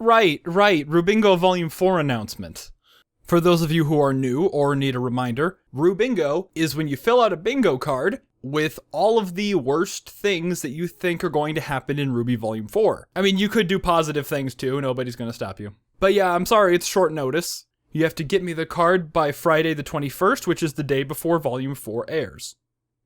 Right, RWBYNGO Volume 4 announcement. For those of you who are new or need a reminder, RWBYNGO is when you fill out a bingo card with all of the worst things that you think are going to happen in RWBY Volume 4. I mean, you could do positive things too, nobody's gonna stop you. But yeah, I'm sorry, it's short notice. You have to get me the card by Friday the 21st, which is the day before Volume 4 airs.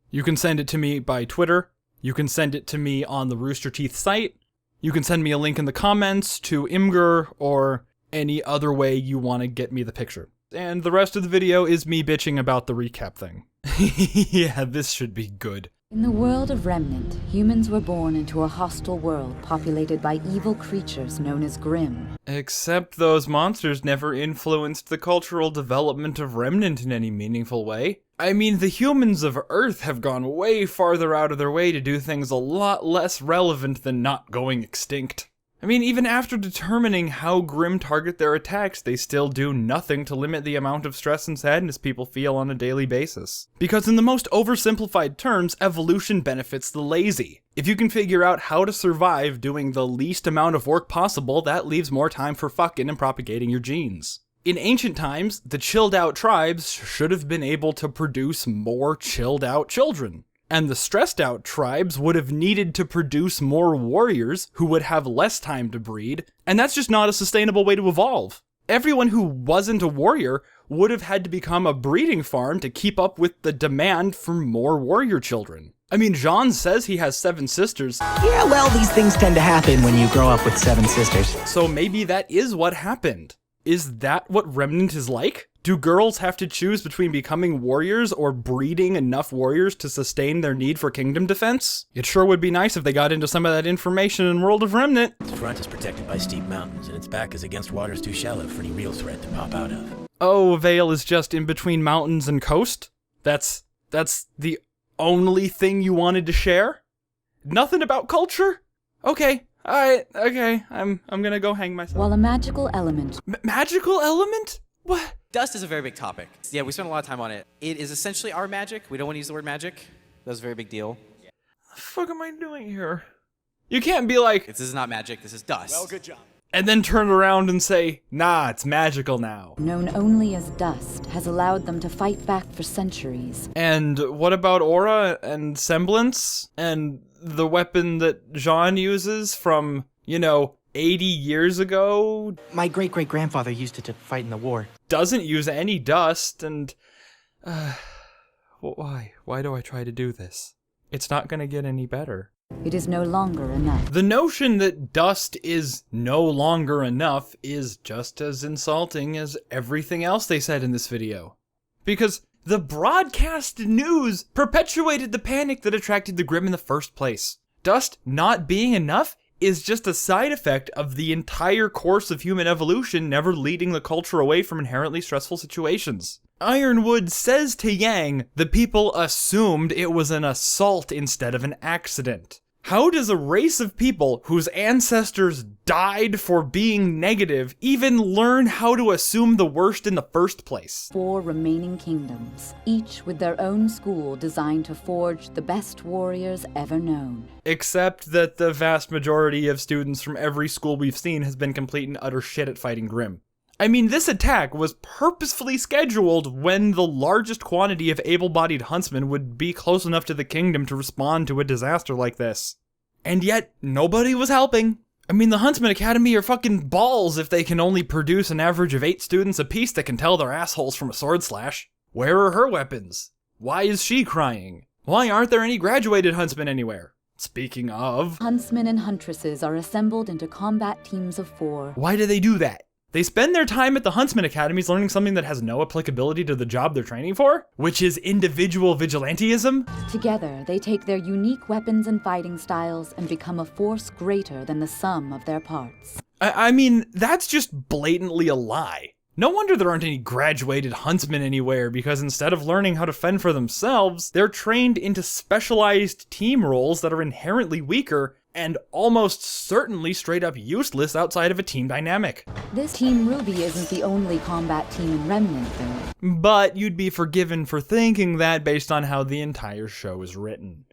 You can send it to me by Twitter, you can send it to me on the Rooster Teeth site, you can send me a link in the comments to Imgur or any other way you want to get me the picture. And the rest of the video is me bitching about the recap thing. Yeah, this should be good. In the world of Remnant, humans were born into a hostile world populated by evil creatures known as Grimm. Except those monsters never influenced the cultural development of Remnant in any meaningful way. I mean, the humans of Earth have gone way farther out of their way to do things a lot less relevant than not going extinct. I mean, even after determining how Grimm target their attacks, they still do nothing to limit the amount of stress and sadness people feel on a daily basis. Because in the most oversimplified terms, evolution benefits the lazy. If you can figure out how to survive doing the least amount of work possible, that leaves more time for fucking and propagating your genes. In ancient times, the chilled out tribes should have been able to produce more chilled out children. And the stressed out tribes would have needed to produce more warriors who would have less time to breed, and that's just not a sustainable way to evolve. Everyone who wasn't a warrior would have had to become a breeding farm to keep up with the demand for more warrior children. I mean, Jean says he has 7 sisters. Yeah, well, these things tend to happen when you grow up with 7 sisters. So maybe that is what happened. Is that what Remnant is like? Do girls have to choose between becoming warriors or breeding enough warriors to sustain their need for kingdom defense? It sure would be nice if they got into some of that information in World of Remnant. Its front is protected by steep mountains, and its back is against waters too shallow for any real threat to pop out of. Oh, Vale is just in between mountains and coast? That's the only thing you wanted to share? Nothing about culture? Okay. Alright, okay, I'm gonna go hang myself. While a magical element... Magical element? What? Dust is a very big topic. Yeah, we spent a lot of time on it. It is essentially our magic. We don't want to use the word magic. That's a very big deal. What the fuck am I doing here? You can't be like... This is not magic, this is dust. Well, good job. And then turn around and say, nah, it's magical now. known only as dust, has allowed them to fight back for centuries. And what about aura and semblance? And the weapon that Jean uses from, 80 years ago? My great-great-grandfather used it to fight in the war. Doesn't use any dust, and... why? Why do I try to do this? It's not gonna get any better. It is no longer enough. The notion that dust is no longer enough is just as insulting as everything else they said in this video. Because the broadcast news perpetuated the panic that attracted the Grimm in the first place. Dust not being enough is just a side effect of the entire course of human evolution never leading the culture away from inherently stressful situations. Ironwood says to Yang, the people assumed it was an assault instead of an accident. How does a race of people whose ancestors died for being negative even learn how to assume the worst in the first place? 4 remaining kingdoms, each with their own school designed to forge the best warriors ever known. Except that the vast majority of students from every school we've seen has been complete and utter shit at fighting Grimm. I mean, this attack was purposefully scheduled when the largest quantity of able-bodied huntsmen would be close enough to the kingdom to respond to a disaster like this. And yet, nobody was helping. I mean, the Huntsman Academy are fucking balls if they can only produce an average of 8 students apiece that can tell their assholes from a sword slash. Where are her weapons? Why is she crying? Why aren't there any graduated huntsmen anywhere? Speaking of... Huntsmen and huntresses are assembled into combat teams of 4. Why do they do that? They spend their time at the Huntsman Academies learning something that has no applicability to the job they're training for, which is individual vigilantism. Together, they take their unique weapons and fighting styles and become a force greater than the sum of their parts. I mean, that's just blatantly a lie. No wonder there aren't any graduated huntsmen anywhere, because instead of learning how to fend for themselves, they're trained into specialized team roles that are inherently weaker and almost certainly straight up useless outside of a team dynamic. This Team RWBY isn't the only combat team in Remnant, though. But you'd be forgiven for thinking that based on how the entire show is written.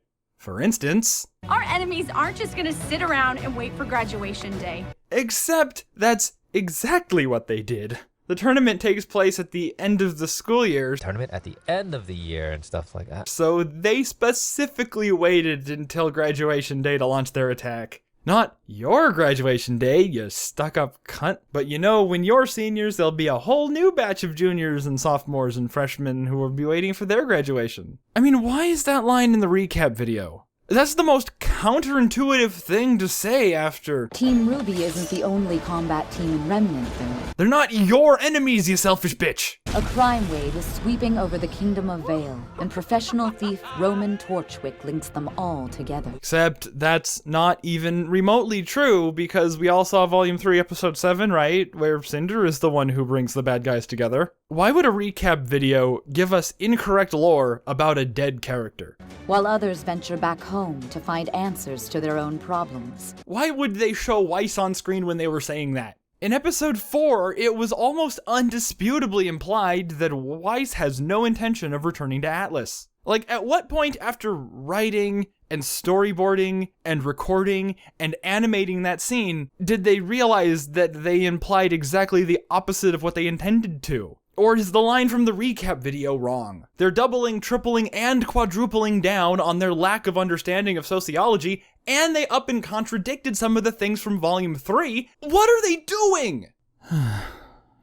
For instance, Our enemies aren't just gonna sit around and wait for graduation day. except that's exactly what they did. The tournament takes place at the end of the school year, Tournament at the end of the year and stuff like that. so they specifically waited until graduation day to launch their attack. Not your graduation day, you stuck-up cunt. But you know, when you're seniors, there'll be a whole new batch of juniors and sophomores and freshmen who will be waiting for their graduation. I mean, why is that line in the recap video? That's the most counterintuitive thing to say after... Team RWBY isn't the only combat team in Remnant, though. They're not your enemies, you selfish bitch! A crime wave is sweeping over the Kingdom of Vale, and professional thief Roman Torchwick links them all together. Except that's not even remotely true, because we all saw Volume 3, Episode 7, right? Where Cinder is the one who brings the bad guys together. Why would a recap video give us incorrect lore about a dead character? While others venture back home to find answers to their own problems. Why would they show Weiss on screen when they were saying that? In Episode 4, it was almost undisputably implied that Weiss has no intention of returning to Atlas. Like, at what point after writing and storyboarding and recording and animating that scene did they realize that they implied exactly the opposite of what they intended to? Or is the line from the recap video wrong? They're doubling, tripling, and quadrupling down on their lack of understanding of sociology, and they up and contradicted some of the things from Volume 3. What are they doing?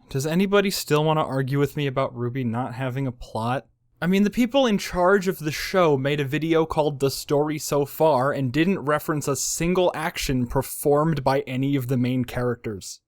Does anybody still want to argue with me about RWBY not having a plot? I mean, the people in charge of the show made a video called The Story So Far and didn't reference a single action performed by any of the main characters.